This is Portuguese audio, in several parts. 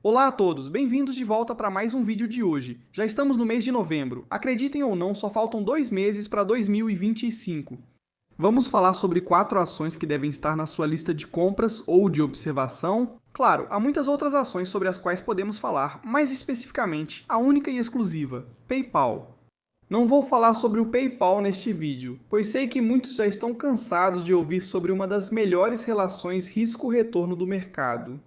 Olá a todos, bem-vindos de volta para mais um vídeo de hoje. Já estamos no mês de novembro. Acreditem ou não, só faltam 2 meses para 2025. Vamos falar sobre 4 ações que devem estar na sua lista de compras ou de observação. Claro, há muitas outras ações sobre as quais podemos falar, mais especificamente, a única e exclusiva, PayPal. Não vou falar sobre o PayPal neste vídeo, pois sei que muitos já estão cansados de ouvir sobre uma das melhores relações risco-retorno do mercado.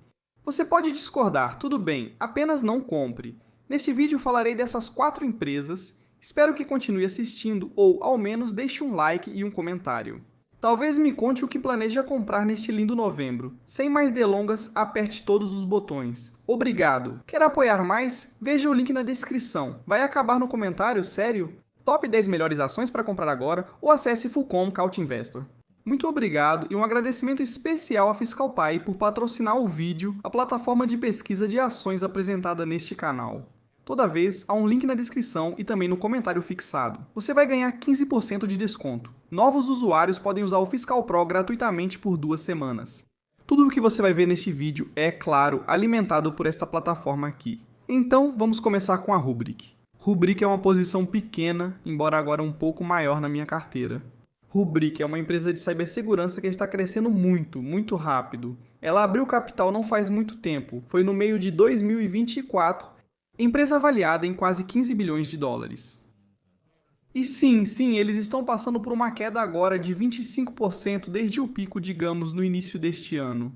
Você pode discordar, tudo bem, apenas não compre. Neste vídeo falarei dessas 4 empresas, espero que continue assistindo ou, ao menos, deixe um like e um comentário. Talvez me conte o que planeja comprar neste lindo novembro. Sem mais delongas, aperte todos os botões. Obrigado! Quer apoiar mais? Veja o link na descrição. Vai acabar no comentário, sério? Top 10 melhores ações para comprar agora ou acesse Fulcom Couch Investor. Muito obrigado e um agradecimento especial à FiscalPay por patrocinar o vídeo, a plataforma de pesquisa de ações apresentada neste canal. Toda vez, há um link na descrição e também no comentário fixado. Você vai ganhar 15% de desconto. Novos usuários podem usar o Fiscal Pro gratuitamente por 2 semanas. Tudo o que você vai ver neste vídeo é, claro, alimentado por esta plataforma aqui. Então, vamos começar com a Rubrik. Rubrik é uma posição pequena, embora agora um pouco maior na minha carteira. Rubrik é uma empresa de cibersegurança que está crescendo muito rápido. Ela abriu capital não faz muito tempo, foi no meio de 2024, empresa avaliada em quase 15 bilhões de dólares. E sim, eles estão passando por uma queda agora de 25% desde o pico, digamos, no início deste ano.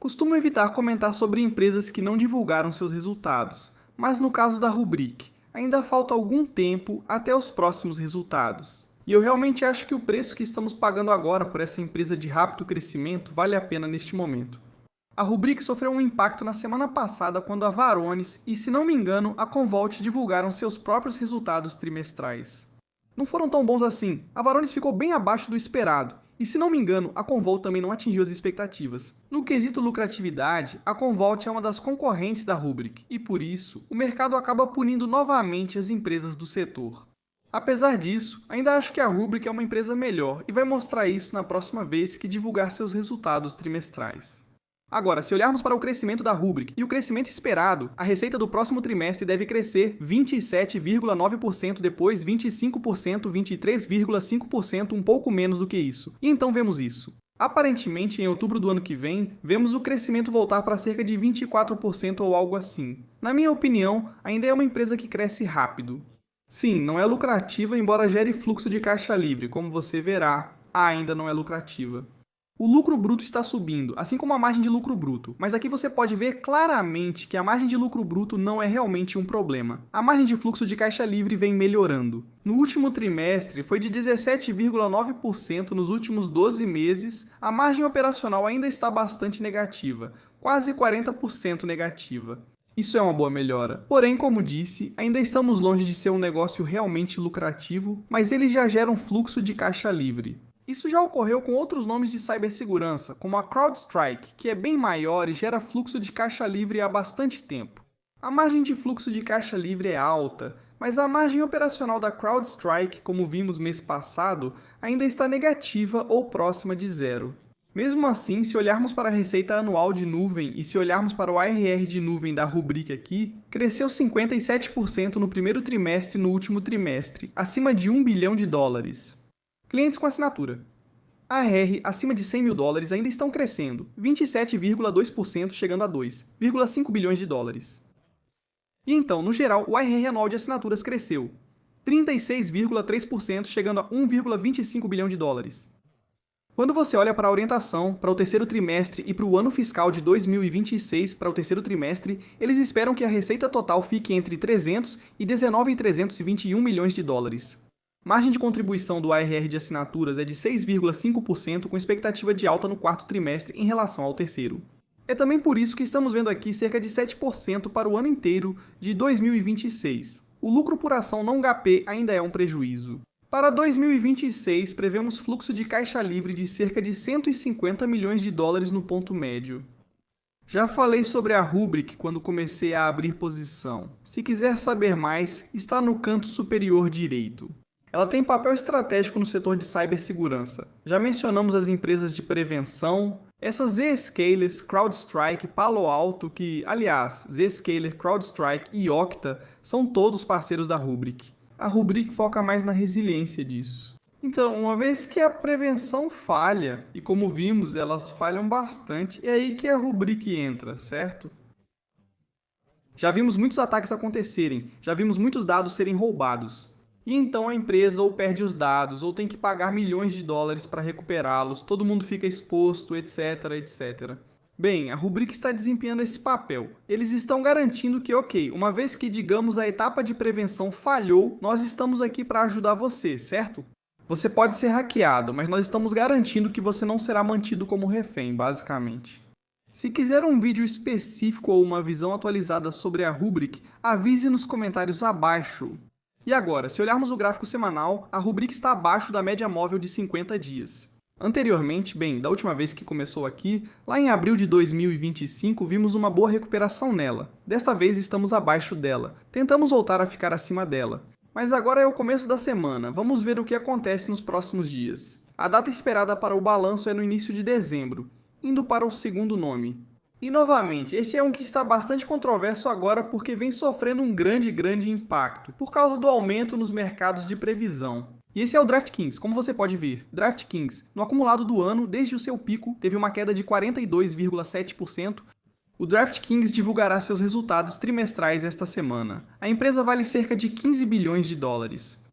Costumo evitar comentar sobre empresas que não divulgaram seus resultados, mas no caso da Rubrik, ainda falta algum tempo até os próximos resultados. E eu realmente acho que o preço que estamos pagando agora por essa empresa de rápido crescimento vale a pena neste momento. A Rubrik sofreu um impacto na semana passada quando a Varonis e, se não me engano, a Commvault divulgaram seus próprios resultados trimestrais. Não foram tão bons assim, a Varonis ficou bem abaixo do esperado, e se não me engano, a Commvault também não atingiu as expectativas. No quesito lucratividade, a Commvault é uma das concorrentes da Rubrik, e por isso, o mercado acaba punindo novamente as empresas do setor. Apesar disso, ainda acho que a Rubrik é uma empresa melhor e vai mostrar isso na próxima vez que divulgar seus resultados trimestrais. Agora, se olharmos para o crescimento da Rubrik e o crescimento esperado, a receita do próximo trimestre deve crescer 27,9%, depois 25%, 23,5%, um pouco menos do que isso. E então vemos isso. Aparentemente, em outubro do ano que vem, vemos o crescimento voltar para cerca de 24% ou algo assim. Na minha opinião, ainda é uma empresa que cresce rápido. Sim, não é lucrativa, embora gere fluxo de caixa livre, como você verá, ainda não é lucrativa. O lucro bruto está subindo, assim como a margem de lucro bruto, mas aqui você pode ver claramente que a margem de lucro bruto não é realmente um problema. A margem de fluxo de caixa livre vem melhorando. No último trimestre, foi de 17,9% nos últimos 12 meses, a margem operacional ainda está bastante negativa, quase 40% negativa. Isso é uma boa melhora. Porém, como disse, ainda estamos longe de ser um negócio realmente lucrativo, mas ele já gera um fluxo de caixa livre. Isso já ocorreu com outros nomes de cibersegurança, como a CrowdStrike, que é bem maior e gera fluxo de caixa livre há bastante tempo. A margem de fluxo de caixa livre é alta, mas a margem operacional da CrowdStrike, como vimos mês passado, ainda está negativa ou próxima de zero. Mesmo assim, se olharmos para a receita anual de nuvem e se olharmos para o ARR de nuvem da Rubrik aqui, cresceu 57% no primeiro trimestre e no último trimestre, acima de 1 bilhão de dólares. Clientes com assinatura. ARR acima de 100 mil dólares ainda estão crescendo, 27,2% chegando a 2,5 bilhões de dólares. E então, no geral, o ARR anual de assinaturas cresceu, 36,3% chegando a 1,25 bilhão de dólares. Quando você olha para a orientação, para o terceiro trimestre e para o ano fiscal de 2026 para o terceiro trimestre, eles esperam que a receita total fique entre 319 e 321 milhões de dólares. Margem de contribuição do ARR de assinaturas é de 6,5%, com expectativa de alta no quarto trimestre em relação ao terceiro. É também por isso que estamos vendo aqui cerca de 7% para o ano inteiro de 2026. O lucro por ação não HP ainda é um prejuízo. Para 2026, prevemos fluxo de caixa livre de cerca de 150 milhões de dólares no ponto médio. Já falei sobre a Rubrik quando comecei a abrir posição. Se quiser saber mais, está no canto superior direito. Ela tem papel estratégico no setor de cibersegurança. Já mencionamos as empresas de prevenção, essas Zscaler, CrowdStrike, Palo Alto, que, aliás, Zscaler, CrowdStrike e Okta são todos parceiros da Rubrik. A Rubrik foca mais na resiliência disso. Então, uma vez que a prevenção falha, e como vimos, elas falham bastante, é aí que a Rubrik entra, certo? Já vimos muitos ataques acontecerem, já vimos muitos dados serem roubados. E então a empresa ou perde os dados, ou tem que pagar milhões de dólares para recuperá-los, todo mundo fica exposto, etc, etc. Bem, a Rubrik está desempenhando esse papel. Eles estão garantindo que, ok, uma vez que, digamos, a etapa de prevenção falhou, nós estamos aqui para ajudar você, certo? Você pode ser hackeado, mas nós estamos garantindo que você não será mantido como refém, basicamente. Se quiser um vídeo específico ou uma visão atualizada sobre a Rubrik, avise nos comentários abaixo. E agora, se olharmos o gráfico semanal, a Rubrik está abaixo da média móvel de 50 dias. Anteriormente, bem, da última vez que começou aqui, lá em abril de 2025, vimos uma boa recuperação nela. Desta vez estamos abaixo dela. Tentamos voltar a ficar acima dela. Mas agora é o começo da semana, vamos ver o que acontece nos próximos dias. A data esperada para o balanço é no início de dezembro, indo para o segundo nome. E novamente, este é um que está bastante controverso agora porque vem sofrendo um grande impacto, por causa do aumento nos mercados de previsão. E esse é o DraftKings, como você pode ver. DraftKings, no acumulado do ano, desde o seu pico, teve uma queda de 42,7%. O DraftKings divulgará seus resultados trimestrais esta semana. A empresa vale cerca de 15 bilhões de dólares.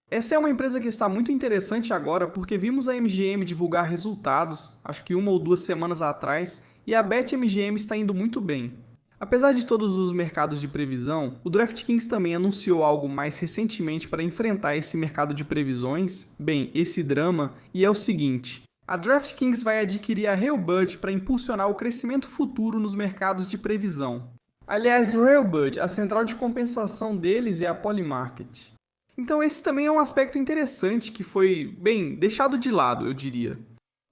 Essa é uma empresa que está muito interessante agora porque vimos a MGM divulgar resultados, acho que 1 ou 2 semanas atrás, e a BetMGM está indo muito bem. Apesar de todos os mercados de previsão, o DraftKings também anunciou algo mais recentemente para enfrentar esse mercado de previsões, bem, esse drama, e é o seguinte: a DraftKings vai adquirir a Railbird para impulsionar o crescimento futuro nos mercados de previsão. Aliás, o Railbird, a central de compensação deles é a Polymarket. Então esse também é um aspecto interessante que foi, bem, deixado de lado, eu diria.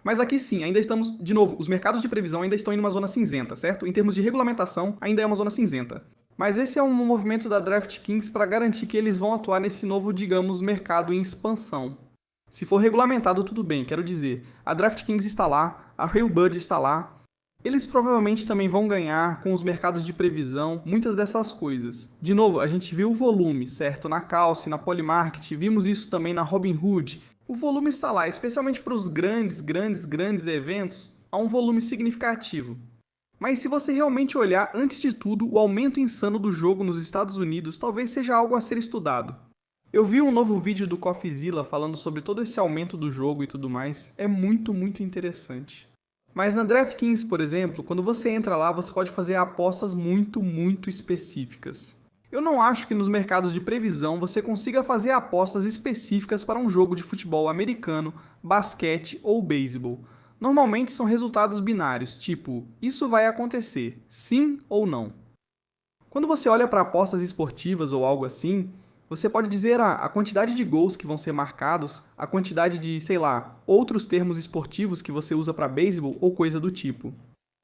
Mas aqui sim, ainda estamos, de novo, os mercados de previsão ainda estão em uma zona cinzenta, certo? Em termos de regulamentação, ainda é uma zona cinzenta. Mas esse é um movimento da DraftKings para garantir que eles vão atuar nesse novo, digamos, mercado em expansão. Se for regulamentado, tudo bem, quero dizer. A DraftKings está lá, a Railbird está lá. Eles provavelmente também vão ganhar com os mercados de previsão, muitas dessas coisas. De novo, a gente viu o volume, certo? Na Calce, na Polymarket, vimos isso também na Robinhood. O volume está lá, especialmente para os grandes eventos, há um volume significativo. Mas se você realmente olhar, antes de tudo, o aumento insano do jogo nos Estados Unidos talvez seja algo a ser estudado. Eu vi um novo vídeo do CoffeeZilla falando sobre todo esse aumento do jogo e tudo mais, é muito interessante. Mas na DraftKings, por exemplo, quando você entra lá, você pode fazer apostas muito específicas. Eu não acho que nos mercados de previsão você consiga fazer apostas específicas para um jogo de futebol americano, basquete ou beisebol. Normalmente são resultados binários, tipo, isso vai acontecer, sim ou não. Quando você olha para apostas esportivas ou algo assim, você pode dizer a quantidade de gols que vão ser marcados, a quantidade de, sei lá, outros termos esportivos que você usa para beisebol ou coisa do tipo.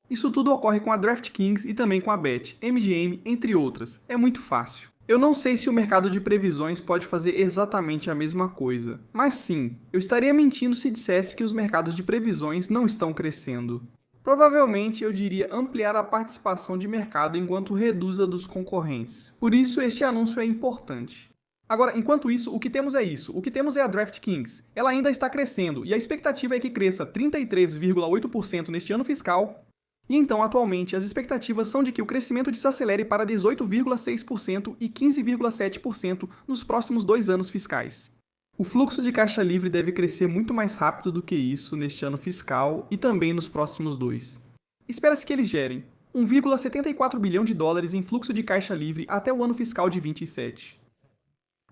Isso tudo ocorre com a DraftKings e também com a BetMGM, entre outras. É muito fácil. Eu não sei se o mercado de previsões pode fazer exatamente a mesma coisa. Mas sim, eu estaria mentindo se dissesse que os mercados de previsões não estão crescendo. Provavelmente eu diria ampliar a participação de mercado enquanto reduz a dos concorrentes. Por isso este anúncio é importante. Agora, enquanto isso, o que temos é isso. O que temos é a DraftKings. Ela ainda está crescendo e a expectativa é que cresça 33,8% neste ano fiscal. E então, atualmente, as expectativas são de que o crescimento desacelere para 18,6% e 15,7% nos próximos 2 anos fiscais. O fluxo de caixa livre deve crescer muito mais rápido do que isso neste ano fiscal e também nos próximos 2. Espera-se que eles gerem 1,74 bilhão de dólares em fluxo de caixa livre até o ano fiscal de 27.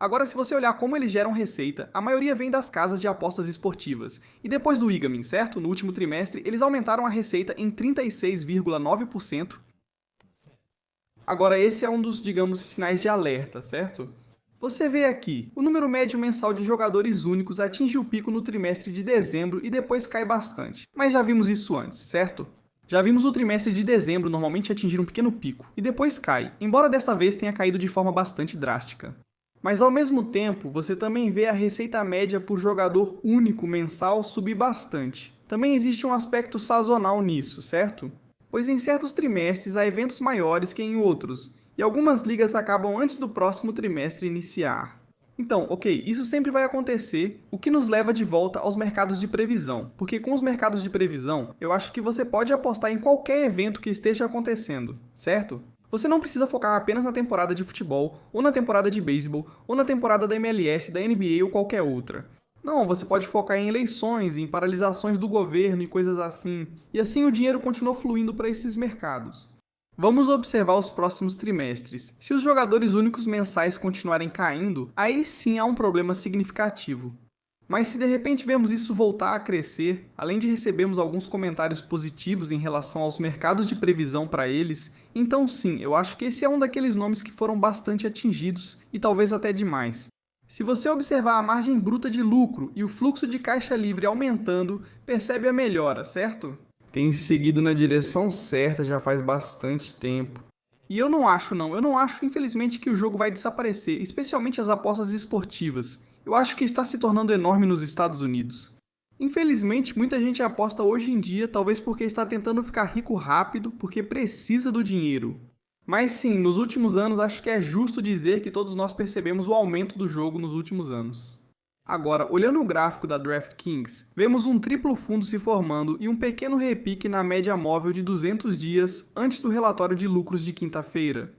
Agora, se você olhar como eles geram receita, a maioria vem das casas de apostas esportivas. E depois do iGaming, certo? No último trimestre, eles aumentaram a receita em 36,9%. Agora, esse é um dos, digamos, sinais de alerta, certo? Você vê aqui, o número médio mensal de jogadores únicos atinge o pico no trimestre de dezembro e depois cai bastante. Mas já vimos isso antes, certo? Já vimos o trimestre de dezembro normalmente atingir um pequeno pico, e depois cai, embora desta vez tenha caído de forma bastante drástica. Mas ao mesmo tempo, você também vê a receita média por jogador único mensal subir bastante. Também existe um aspecto sazonal nisso, certo? Pois em certos trimestres há eventos maiores que em outros, e algumas ligas acabam antes do próximo trimestre iniciar. Então, ok, isso sempre vai acontecer, o que nos leva de volta aos mercados de previsão, porque com os mercados de previsão, eu acho que você pode apostar em qualquer evento que esteja acontecendo, certo? Você não precisa focar apenas na temporada de futebol, ou na temporada de beisebol, ou na temporada da MLS, da NBA ou qualquer outra. Não, você pode focar em eleições, em paralisações do governo e coisas assim, e assim o dinheiro continua fluindo para esses mercados. Vamos observar os próximos trimestres. Se os jogadores únicos mensais continuarem caindo, aí sim há um problema significativo. Mas se de repente vemos isso voltar a crescer, além de recebermos alguns comentários positivos em relação aos mercados de previsão para eles, então sim, eu acho que esse é um daqueles nomes que foram bastante atingidos, e talvez até demais. Se você observar a margem bruta de lucro e o fluxo de caixa livre aumentando, percebe a melhora, certo? Tem seguido na direção certa já faz bastante tempo. E eu não acho infelizmente que o jogo vai desaparecer, especialmente as apostas esportivas. Eu acho que está se tornando enorme nos Estados Unidos. Infelizmente, muita gente aposta hoje em dia, talvez porque está tentando ficar rico rápido, porque precisa do dinheiro. Mas sim, nos últimos anos acho que é justo dizer que todos nós percebemos o aumento do jogo nos últimos anos. Agora, olhando o gráfico da DraftKings, vemos um triplo fundo se formando e um pequeno repique na média móvel de 200 dias antes do relatório de lucros de quinta-feira.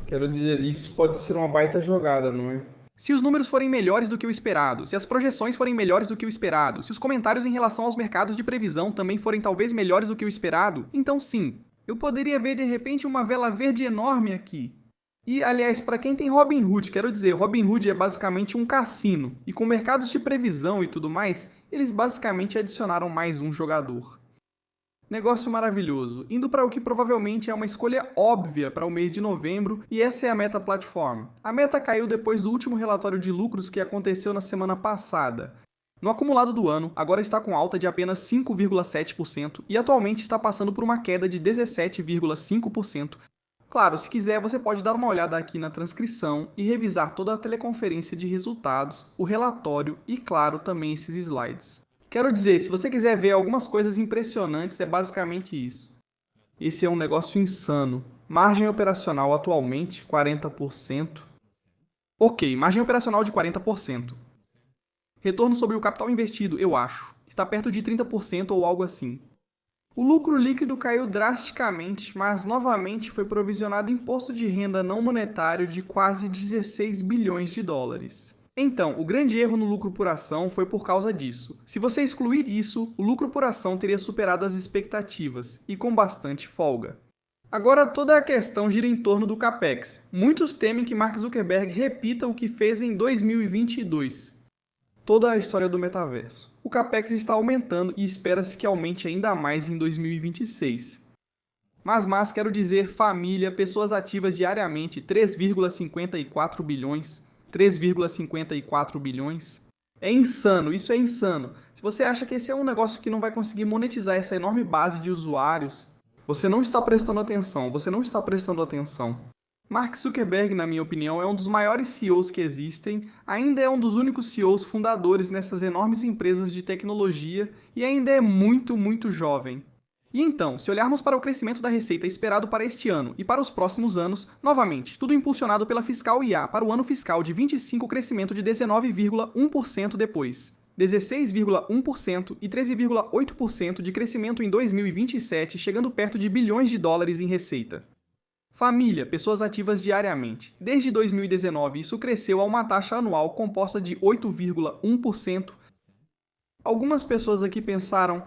Quero dizer, isso pode ser uma baita jogada, não é? Se os números forem melhores do que o esperado, se as projeções forem melhores do que o esperado, se os comentários em relação aos mercados de previsão também forem talvez melhores do que o esperado, então sim, eu poderia ver de repente uma vela verde enorme aqui. E, aliás, para quem tem Robinhood, quero dizer, Robinhood é basicamente um cassino, e com mercados de previsão e tudo mais, eles basicamente adicionaram mais um jogador. Negócio maravilhoso, indo para o que provavelmente é uma escolha óbvia para o mês de novembro, e essa é a Meta Platform. A Meta caiu depois do último relatório de lucros que aconteceu na semana passada. No acumulado do ano, agora está com alta de apenas 5,7% e atualmente está passando por uma queda de 17,5%. Claro, se quiser, você pode dar uma olhada aqui na transcrição e revisar toda a teleconferência de resultados, o relatório e, claro, também esses slides. Quero dizer, se você quiser ver algumas coisas impressionantes, é basicamente isso. Esse é um negócio insano. Margem operacional atualmente, 40%. Ok, margem operacional de 40%. Retorno sobre o capital investido, eu acho. Está perto de 30% ou algo assim. O lucro líquido caiu drasticamente, mas novamente foi provisionado imposto de renda não monetário de quase 16 bilhões de dólares. Então, o grande erro no lucro por ação foi por causa disso. Se você excluir isso, o lucro por ação teria superado as expectativas, e com bastante folga. Agora toda a questão gira em torno do Capex. Muitos temem que Mark Zuckerberg repita o que fez em 2022. Toda a história do metaverso. O Capex está aumentando e espera-se que aumente ainda mais em 2026. Mas quero dizer família, pessoas ativas diariamente, 3,54 bilhões. 3,54 bilhões. É insano, isso é insano. Se você acha que esse é um negócio que não vai conseguir monetizar essa enorme base de usuários, você não está prestando atenção, Mark Zuckerberg, na minha opinião, é um dos maiores CEOs que existem, ainda é um dos únicos CEOs fundadores nessas enormes empresas de tecnologia e ainda é muito jovem. E então, se olharmos para o crescimento da receita esperado para este ano e para os próximos anos, novamente, tudo impulsionado pela Fiscal IA para o ano fiscal de 25, crescimento de 19,1% depois, 16,1% e 13,8% de crescimento em 2027, chegando perto de bilhões de dólares em receita. Família, pessoas ativas diariamente. Desde 2019, isso cresceu a uma taxa anual composta de 8,1%. Algumas pessoas aqui pensaram,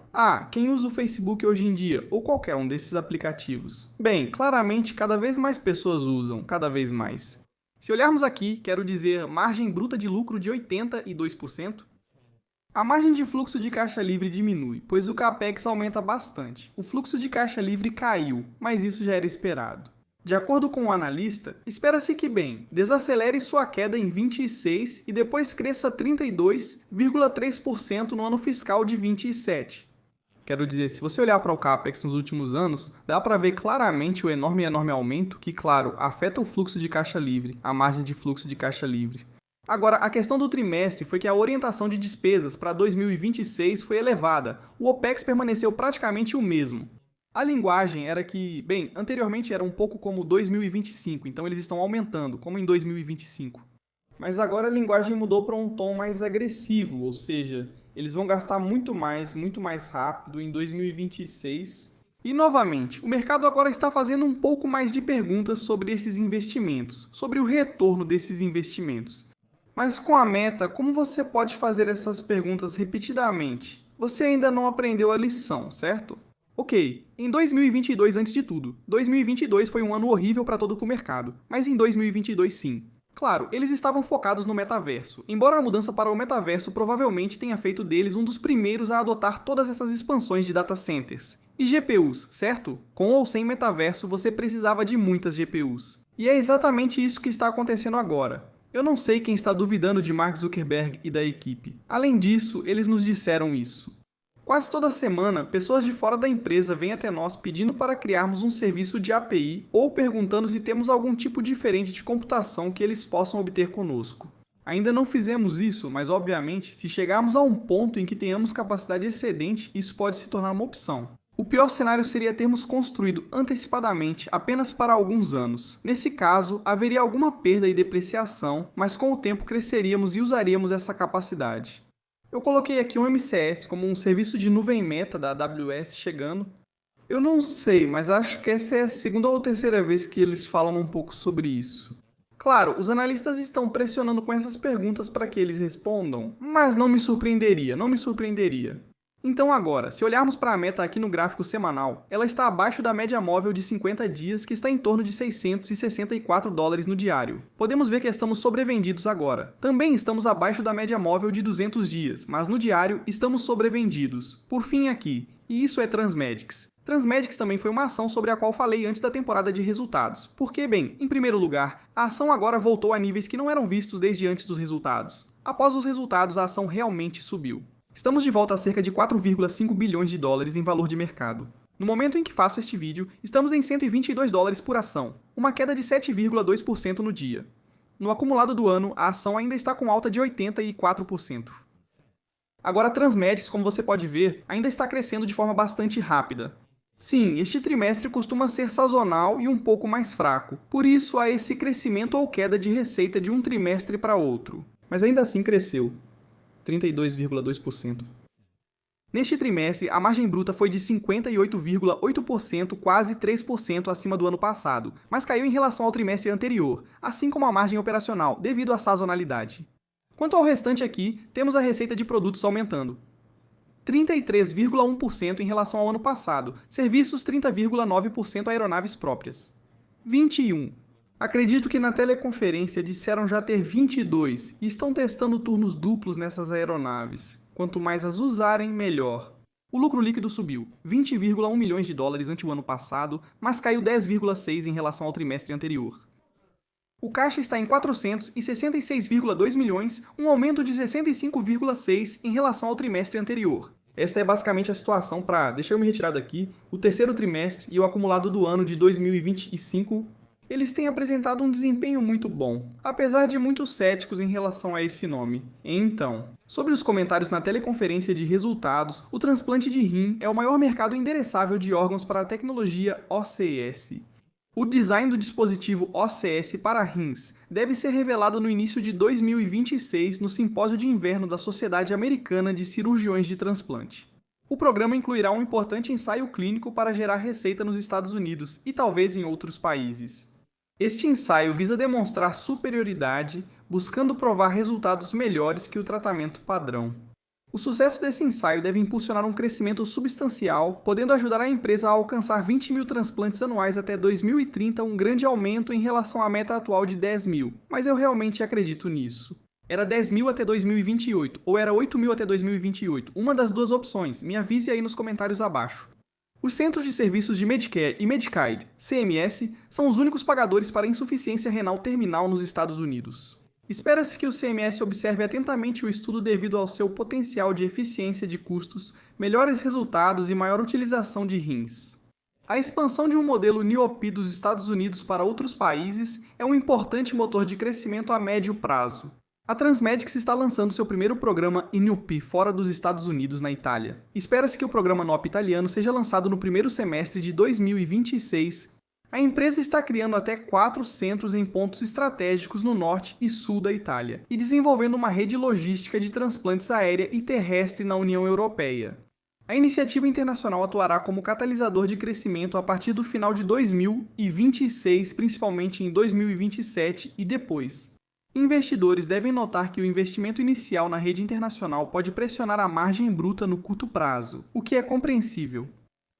quem usa o Facebook hoje em dia, ou qualquer um desses aplicativos? Bem, claramente cada vez mais pessoas usam, cada vez mais. Se olharmos aqui, quero dizer margem bruta de lucro de 82%. A margem de fluxo de caixa livre diminui, pois o Capex aumenta bastante. O fluxo de caixa livre caiu, mas isso já era esperado. De acordo com o analista, espera-se que desacelere sua queda em 26 e depois cresça 32,3% no ano fiscal de 27. Quero dizer, se você olhar para o Capex nos últimos anos, dá para ver claramente o enorme aumento que, claro, afeta o fluxo de caixa livre, a margem de fluxo de caixa livre. Agora, a questão do trimestre foi que a orientação de despesas para 2026 foi elevada, o OPEX permaneceu praticamente o mesmo. A linguagem era que, bem, anteriormente era um pouco como 2025, então eles estão aumentando, como em 2025. Mas agora a linguagem mudou para um tom mais agressivo, ou seja, eles vão gastar muito mais rápido em 2026. E, novamente, o mercado agora está fazendo um pouco mais de perguntas sobre esses investimentos, sobre o retorno desses investimentos. Mas com a Meta, como você pode fazer essas perguntas repetidamente? Você ainda não aprendeu a lição, certo? Ok, em 2022 antes de tudo, 2022 foi um ano horrível para todo o mercado, mas em 2022 sim. Claro, eles estavam focados no metaverso, embora a mudança para o metaverso provavelmente tenha feito deles um dos primeiros a adotar todas essas expansões de data centers. E GPUs, certo? Com ou sem metaverso, você precisava de muitas GPUs. E é exatamente isso que está acontecendo agora. Eu não sei quem está duvidando de Mark Zuckerberg e da equipe. Além disso, eles nos disseram isso. Quase toda semana, pessoas de fora da empresa vêm até nós pedindo para criarmos um serviço de API ou perguntando se temos algum tipo diferente de computação que eles possam obter conosco. Ainda não fizemos isso, mas obviamente, se chegarmos a um ponto em que tenhamos capacidade excedente, isso pode se tornar uma opção. O pior cenário seria termos construído antecipadamente apenas para alguns anos. Nesse caso, haveria alguma perda e depreciação, mas com o tempo cresceríamos e usaríamos essa capacidade. Eu coloquei aqui um MCS como um serviço de nuvem meta da AWS chegando. Eu não sei, mas acho que essa é a segunda ou terceira vez que eles falam um pouco sobre isso. Claro, os analistas estão pressionando com essas perguntas para que eles respondam, mas não me surpreenderia. Então agora, se olharmos para a meta aqui no gráfico semanal, ela está abaixo da média móvel de 50 dias, que está em torno de $664 no diário. Podemos ver que estamos sobrevendidos agora. Também estamos abaixo da média móvel de 200 dias, mas no diário estamos sobrevendidos. Por fim aqui, e isso é Transmedics. Transmedics também foi uma ação sobre a qual falei antes da temporada de resultados. Porque, bem, em primeiro lugar, a ação agora voltou a níveis que não eram vistos desde antes dos resultados. Após os resultados, a ação realmente subiu. Estamos de volta a cerca de 4,5 bilhões de dólares em valor de mercado. No momento em que faço este vídeo, estamos em $122 por ação, uma queda de 7,2% no dia. No acumulado do ano, a ação ainda está com alta de 84%. Agora a Transmedics, como você pode ver, ainda está crescendo de forma bastante rápida. Sim, este trimestre costuma ser sazonal e um pouco mais fraco, por isso há esse crescimento ou queda de receita de um trimestre para outro. Mas ainda assim cresceu. 32,2%. Neste trimestre, a margem bruta foi de 58,8%, quase 3% acima do ano passado, mas caiu em relação ao trimestre anterior, assim como a margem operacional, devido à sazonalidade. Quanto ao restante aqui, temos a receita de produtos aumentando. 33,1% em relação ao ano passado, serviços 30,9% aeronaves próprias. 21%. Acredito que na teleconferência disseram já ter 22 e estão testando turnos duplos nessas aeronaves. Quanto mais as usarem, melhor. O lucro líquido subiu 20,1 milhões de dólares ante o ano passado, mas caiu 10,6 em relação ao trimestre anterior. O caixa está em 466,2 milhões, um aumento de 65,6 em relação ao trimestre anterior. Esta é basicamente a situação para, deixa eu me retirar daqui, o terceiro trimestre e o acumulado do ano de 2025. Eles têm apresentado um desempenho muito bom, apesar de muitos céticos em relação a esse nome. Então, sobre os comentários na teleconferência de resultados, o transplante de rim é o maior mercado endereçável de órgãos para a tecnologia OCS. O design do dispositivo OCS para rins deve ser revelado no início de 2026 no Simpósio de Inverno da Sociedade Americana de Cirurgiões de Transplante. O programa incluirá um importante ensaio clínico para gerar receita nos Estados Unidos e talvez em outros países. Este ensaio visa demonstrar superioridade, buscando provar resultados melhores que o tratamento padrão. O sucesso desse ensaio deve impulsionar um crescimento substancial, podendo ajudar a empresa a alcançar 20 mil transplantes anuais até 2030, um grande aumento em relação à meta atual de 10 mil, mas eu realmente acredito nisso. Era 10 mil até 2028, ou era 8 mil até 2028, uma das duas opções, me avise aí nos comentários abaixo. Os Centros de Serviços de Medicare e Medicaid, CMS, são os únicos pagadores para insuficiência renal terminal nos Estados Unidos. Espera-se que o CMS observe atentamente o estudo devido ao seu potencial de eficiência de custos, melhores resultados e maior utilização de rins. A expansão de um modelo NIOP dos Estados Unidos para outros países é um importante motor de crescimento a médio prazo. A Transmedics está lançando seu primeiro programa INUP fora dos Estados Unidos, na Itália. Espera-se que o programa NOP italiano seja lançado no primeiro semestre de 2026. A empresa está criando até 4 centros em pontos estratégicos no norte e sul da Itália, e desenvolvendo uma rede logística de transplantes aérea e terrestre na União Europeia. A iniciativa internacional atuará como catalisador de crescimento a partir do final de 2026, principalmente em 2027 e depois. Investidores devem notar que o investimento inicial na rede internacional pode pressionar a margem bruta no curto prazo, o que é compreensível.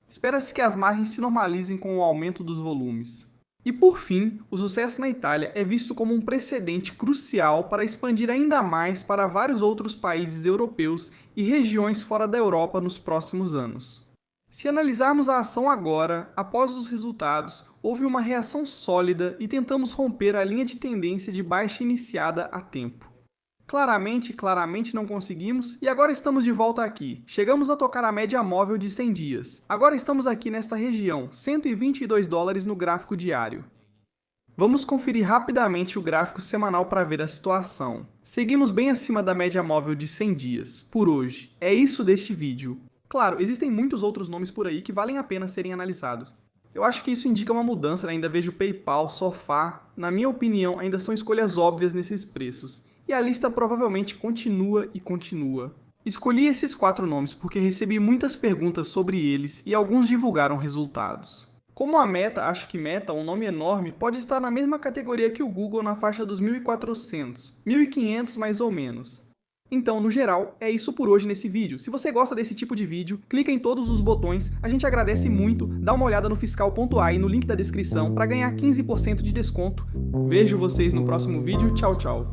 Espera-se que as margens se normalizem com o aumento dos volumes. E por fim, o sucesso na Itália é visto como um precedente crucial para expandir ainda mais para vários outros países europeus e regiões fora da Europa nos próximos anos. Se analisarmos a ação agora, após os resultados, houve uma reação sólida e tentamos romper a linha de tendência de baixa iniciada há tempo. Claramente não conseguimos e agora estamos de volta aqui. Chegamos a tocar a média móvel de 100 dias. Agora estamos aqui nesta região, $122 no gráfico diário. Vamos conferir rapidamente o gráfico semanal para ver a situação. Seguimos bem acima da média móvel de 100 dias, por hoje. É isso deste vídeo. Claro, existem muitos outros nomes por aí que valem a pena serem analisados. Eu acho que isso indica uma mudança, ainda vejo PayPal, Sofá. Na minha opinião, ainda são escolhas óbvias nesses preços. E a lista provavelmente continua e continua. Escolhi esses 4 nomes porque recebi muitas perguntas sobre eles e alguns divulgaram resultados. Como a Meta, acho que Meta, um nome enorme, pode estar na mesma categoria que o Google na faixa dos 1.400, 1.500 mais ou menos. Então, no geral, é isso por hoje nesse vídeo. Se você gosta desse tipo de vídeo, clica em todos os botões, a gente agradece muito, dá uma olhada no fiscal.ai no link da descrição para ganhar 15% de desconto. Vejo vocês no próximo vídeo, tchau, tchau.